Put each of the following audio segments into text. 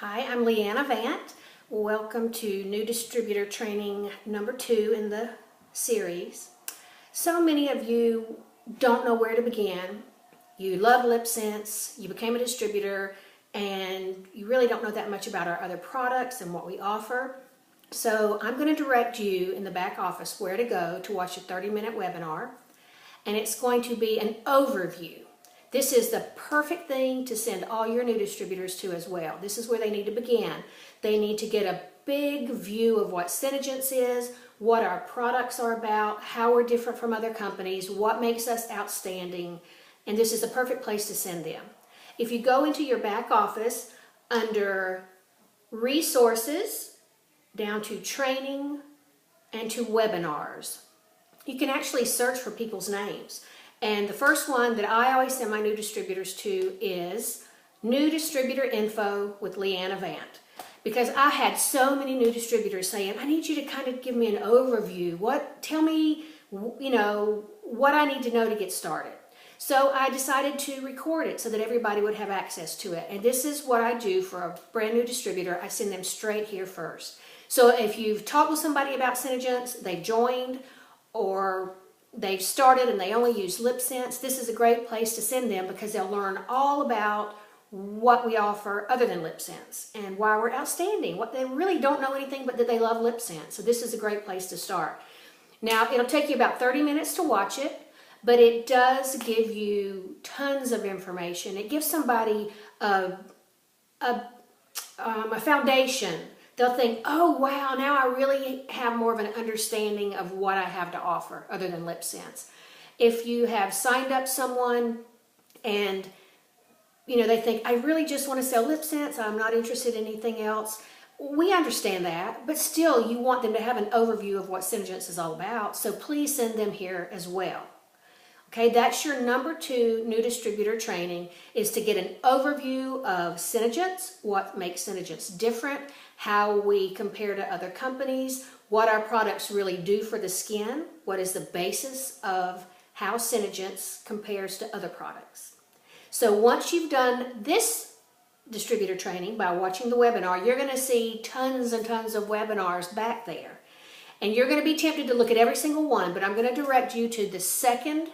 Hi, I'm Leanna Vant. Welcome to New Distributor Training number 2 in the series. So many of you don't know where to begin. You love LipSense, you became a distributor, and you really don't know that much about our other products and what we offer. So I'm going to direct you in the back office where to go to watch a 30-minute webinar, and it's going to be an overview. This is the perfect thing to send all your new distributors to as well. This is where they need to begin. They need to get a big view of what Synergence is, what our products are about, how we're different from other companies, what makes us outstanding, and this is the perfect place to send them. If you go into your back office under Resources, down to Training, and to Webinars, you can actually search for people's names. And the first one that I always send my new distributors to is New Distributor Info with Leanna Vant. Because I had so many new distributors saying, I need you to kind of give me an overview. Tell me, what I need to know to get started. So I decided to record it so that everybody would have access to it. And this is what I do for a brand new distributor. I send them straight here first. So if you've talked with somebody about Synergence, they've joined, or they've started and they only use LipSense, this is a great place to send them because they'll learn all about what we offer other than LipSense and why we're outstanding. What they really don't know anything but that they love LipSense. So this is a great place to start. Now, it'll take you about 30 minutes to watch it, but it does give you tons of information. It gives somebody a foundation. They'll think, oh wow, now I really have more of an understanding of what I have to offer other than LipSense. If you have signed up someone and they think, I really just want to sell LipSense, I'm not interested in anything else, we understand that, but still you want them to have an overview of what Synergence is all about, so please send them here as well. Okay, that's your number 2 new distributor training, is to get an overview of Synergence, what makes Synergence different, how we compare to other companies, what our products really do for the skin, what is the basis of how Synergence compares to other products. So once you've done this distributor training by watching the webinar, you're going to see tons and tons of webinars back there. And you're going to be tempted to look at every single one, but I'm going to direct you to the second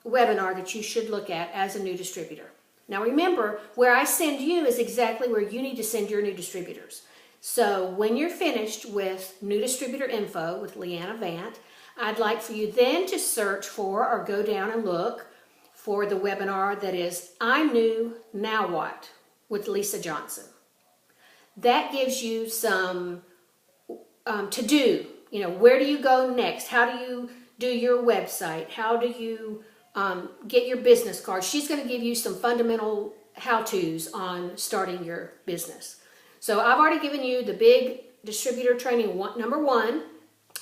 webinar that you should look at as a new distributor. Now remember, where I send you is exactly where you need to send your new distributors. So when you're finished with New Distributor Info with Leanna Vant, I'd like for you then to search for or go down and look for the webinar that is I'm New, Now What? With Lisa Johnson. That gives you some to do. Where do you go next? How do you do your website? How do you get your business card? She's going to give you some fundamental how-tos on starting your business. So I've already given you the big distributor training number 1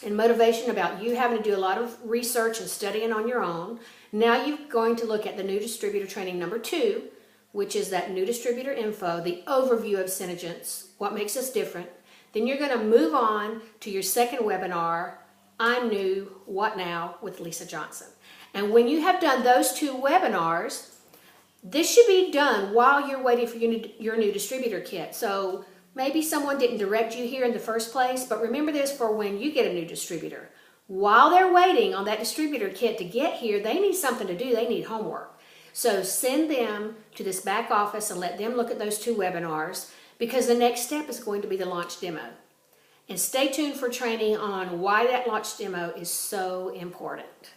and motivation about you having to do a lot of research and studying on your own. Now you're going to look at the new distributor training number 2, which is that new distributor info, the overview of Synergence, what makes us different. Then you're going to move on to your second webinar, I'm New, What Now? With Lisa Johnson. And when you have done those 2 webinars, this should be done while you're waiting for your new distributor kit. So maybe someone didn't direct you here in the first place, but remember this for when you get a new distributor. While they're waiting on that distributor kit to get here, they need something to do. They need homework. So send them to this back office and let them look at those 2 webinars, because the next step is going to be the launch demo. And stay tuned for training on why that launch demo is so important.